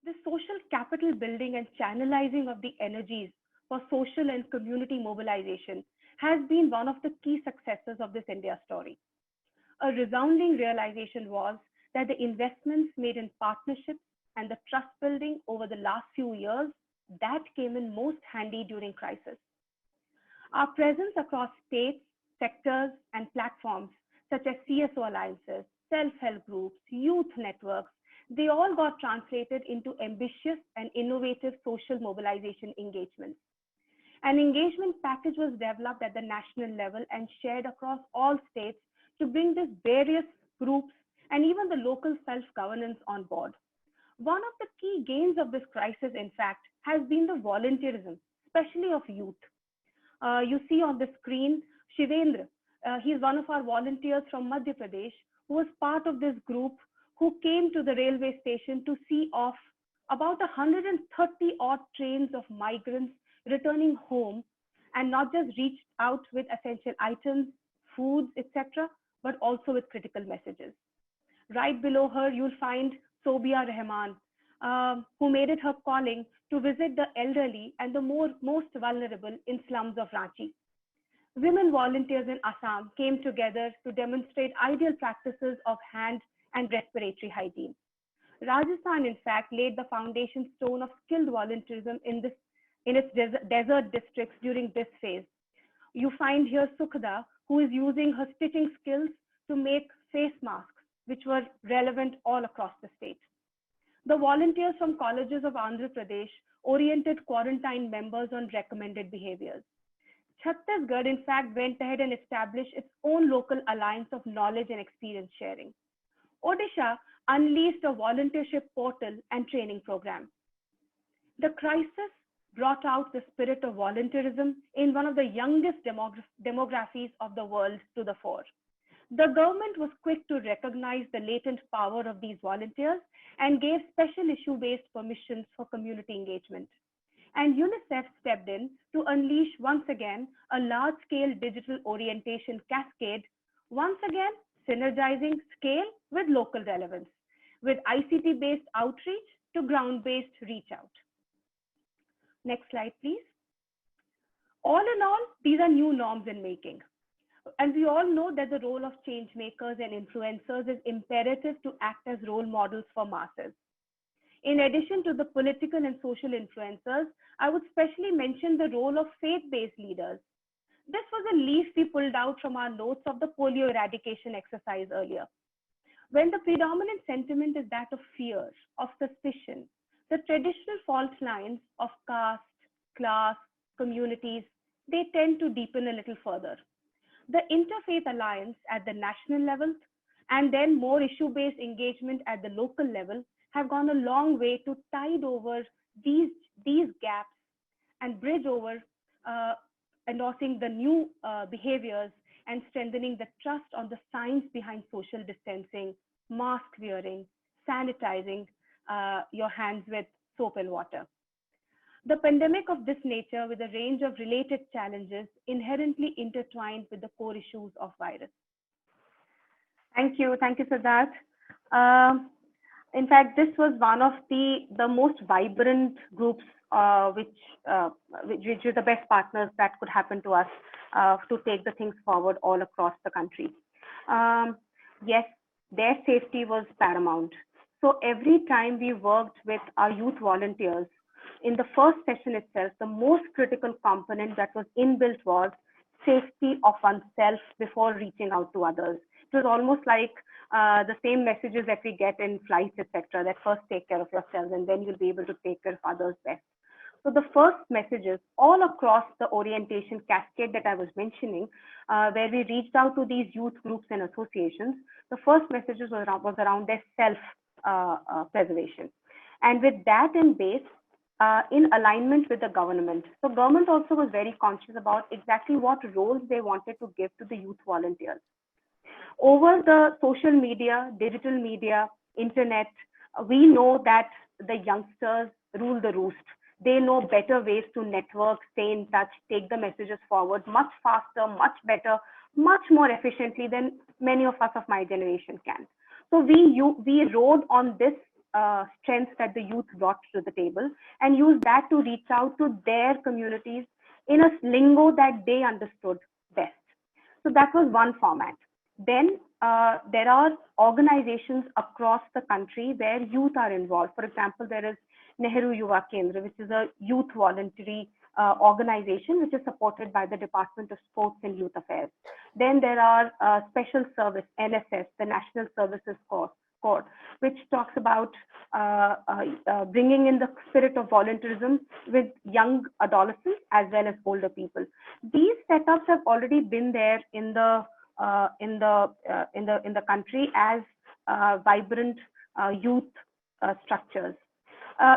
This social capital building and channelizing of the energies for social and community mobilization has been one of the key successes of this India story. A resounding realization was that the investments made in partnerships and the trust building over the last few years that came in most handy during crisis. Our presence across states, sectors, and platforms such as CSO alliances, self-help groups, youth networks, they all got translated into ambitious and innovative social mobilization engagements. An engagement package was developed at the national level and shared across all states to bring these various groups and even the local self-governance on board. One of the key gains of this crisis, in fact, has been the volunteerism, especially of youth. You see on the screen, Shivendra. He's one of our volunteers from Madhya Pradesh who was part of this group who came to the railway station to see off about 130 odd trains of migrants returning home and not just reached out with essential items, foods, etc., but also with critical messages. Right below her, you'll find Sobia Rahman, who made it her calling to visit the elderly and the most vulnerable in slums of Ranchi. Women volunteers in Assam came together to demonstrate ideal practices of hand and respiratory hygiene. Rajasthan, in fact, laid the foundation stone of skilled volunteerism in its desert districts during this phase. You find here Sukhda, who is using her stitching skills to make face masks, which were relevant all across the state. The volunteers from colleges of Andhra Pradesh oriented quarantine members on recommended behaviors. Chhattisgarh, in fact, went ahead and established its own local alliance of knowledge and experience sharing. Odisha unleashed a volunteership portal and training program. The crisis brought out the spirit of volunteerism in one of the youngest demographies of the world to the fore. The government was quick to recognize the latent power of these volunteers and gave special issue-based permissions for community engagement. And UNICEF stepped in to unleash once again a large-scale digital orientation cascade, once again synergizing scale with local relevance, with ICT-based outreach to ground-based reach out. Next slide, please. All in all, these are new norms in making. And we all know that the role of change makers and influencers is imperative to act as role models for masses. In addition to the political and social influencers, I would specially mention the role of faith-based leaders. This was a leaf we pulled out from our notes of the polio eradication exercise earlier. When the predominant sentiment is that of fear, of suspicion, the traditional fault lines of caste, class, communities, they tend to deepen a little further. The Interfaith Alliance at the national level and then more issue-based engagement at the local level have gone a long way to tide over these gaps and bridge over endorsing the new behaviors and strengthening the trust on the science behind social distancing, mask wearing, sanitizing your hands with soap and water. The pandemic of this nature with a range of related challenges inherently intertwined with the core issues of virus. Thank you, Siddharth. In fact, this was one of the most vibrant groups which are the best partners that could happen to us to take the things forward all across the country. Yes, their safety was paramount. So every time we worked with our youth volunteers, in the first session itself, the most critical component that was inbuilt was safety of oneself before reaching out to others. It was almost like the same messages that we get in flights, etc., that first take care of yourselves and then you'll be able to take care of others best. So the first messages all across the orientation cascade that I was mentioning, where we reached out to these youth groups and associations, the first messages was around their self-preservation. And with that in base, in alignment with the government. So government also was very conscious about exactly what roles they wanted to give to the youth volunteers. Over the social media, digital media, internet, we know that the youngsters rule the roost. They know better ways to network, stay in touch, take the messages forward much faster, much better, much more efficiently than many of us of my generation can. So we rode on this strengths that the youth brought to the table and used that to reach out to their communities in a lingo that they understood best. So that was one format. Then there are organizations across the country where youth are involved. For example, there is Nehru Yuva Kendra, which is a youth voluntary organization which is supported by the Department of Sports and Youth Affairs. Then there are special service, NSS, the National Services Corps, which talks about bringing in the spirit of volunteerism with young adolescents as well as older people. These setups have already been there in the country as vibrant youth structures.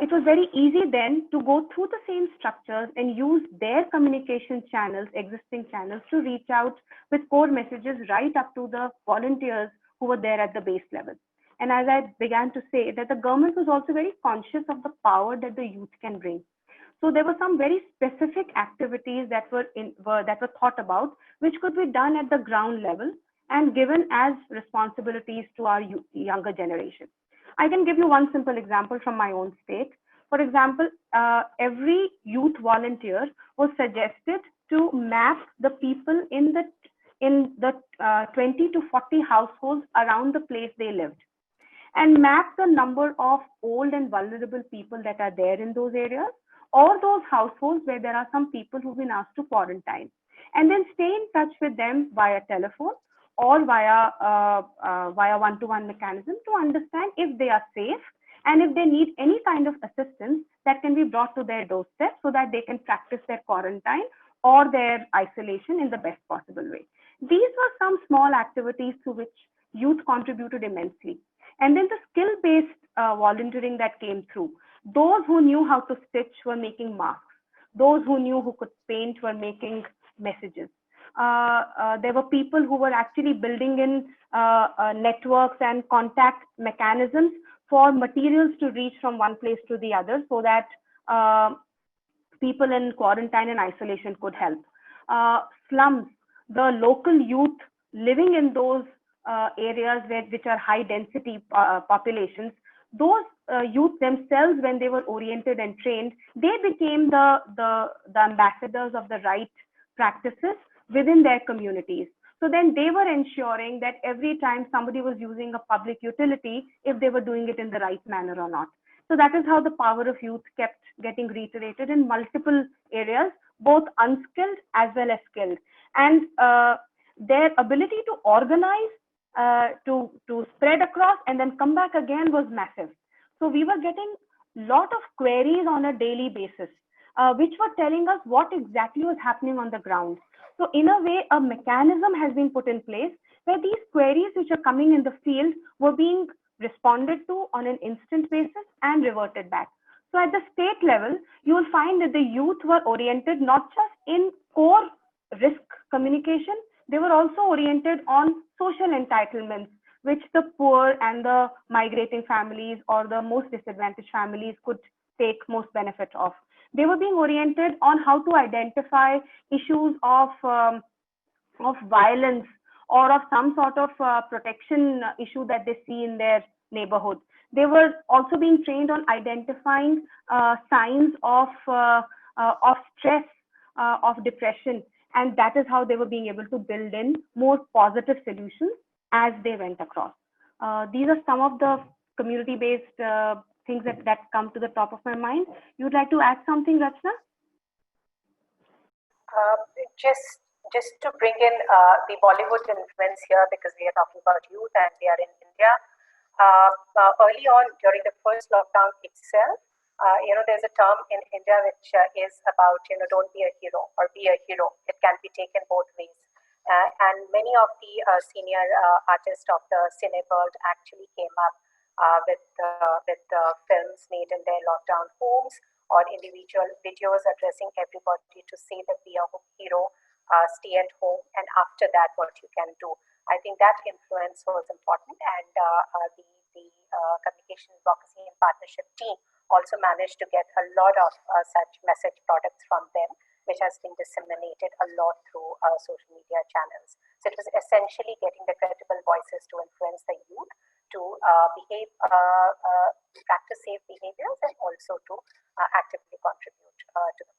It was very easy then to go through the same structures and use their communication channels, existing channels, to reach out with core messages right up to the volunteers who were there at the base level. And as I began to say, that the government was also very conscious of the power that the youth can bring. So there were some very specific activities that were thought about, which could be done at the ground level and given as responsibilities to our younger generation. I can give you one simple example from my own state. For example, every youth volunteer was suggested to map the people in the 20 to 40 households around the place they lived, and map the number of old and vulnerable people that are there in those areas, or those households where there are some people who've been asked to quarantine, and then stay in touch with them via telephone or via one-to-one mechanism to understand if they are safe and if they need any kind of assistance that can be brought to their doorstep so that they can practice their quarantine or their isolation in the best possible way. These were some small activities to which youth contributed immensely. And then the skill-based volunteering that came through. Those who knew how to stitch were making masks. Those who knew who could paint were making messages. There were people who were actually building in networks and contact mechanisms for materials to reach from one place to the other so that people in quarantine and isolation could help. Slums, the local youth living in those areas which are high density populations, those youth themselves, when they were oriented and trained, they became the ambassadors of the right practices within their communities. So then they were ensuring that every time somebody was using a public utility, if they were doing it in the right manner or not. So that is how the power of youth kept getting reiterated in multiple areas, both unskilled as well as skilled. And their ability to organize, to spread across and then come back again was massive. So we were getting a lot of queries on a daily basis, which were telling us what exactly was happening on the ground. So in a way, a mechanism has been put in place where these queries which are coming in the field were being responded to on an instant basis and reverted back. So at the state level, you will find that the youth were oriented not just in core risk communication, they were also oriented on social entitlements, which the poor and the migrating families or the most disadvantaged families could take most benefit of. They were being oriented on how to identify issues of violence or of some sort of protection issue that they see in their neighborhood. They were also being trained on identifying signs of stress, of depression, and that is how they were being able to build in more positive solutions as they went across. These are some of the community-based things that come to the top of my mind. You'd like to add something, Rachna? Just to bring in the Bollywood influence here, because we are talking about youth and we are in India. Early on during the first lockdown itself, there's a term in India which is about, don't be a hero or be a hero. It can be taken both ways. And many of the senior artists of the cine world actually came up with films made in their lockdown homes or individual videos addressing everybody to say that be a hero, stay at home, and after that, what you can do. I think that influence was important, and the communication advocacy and partnership team also managed to get a lot of such message products from them, which has been disseminated a lot through social media channels. So it was essentially getting the credible voices to influence the youth to practice safe behaviors and also to actively contribute to the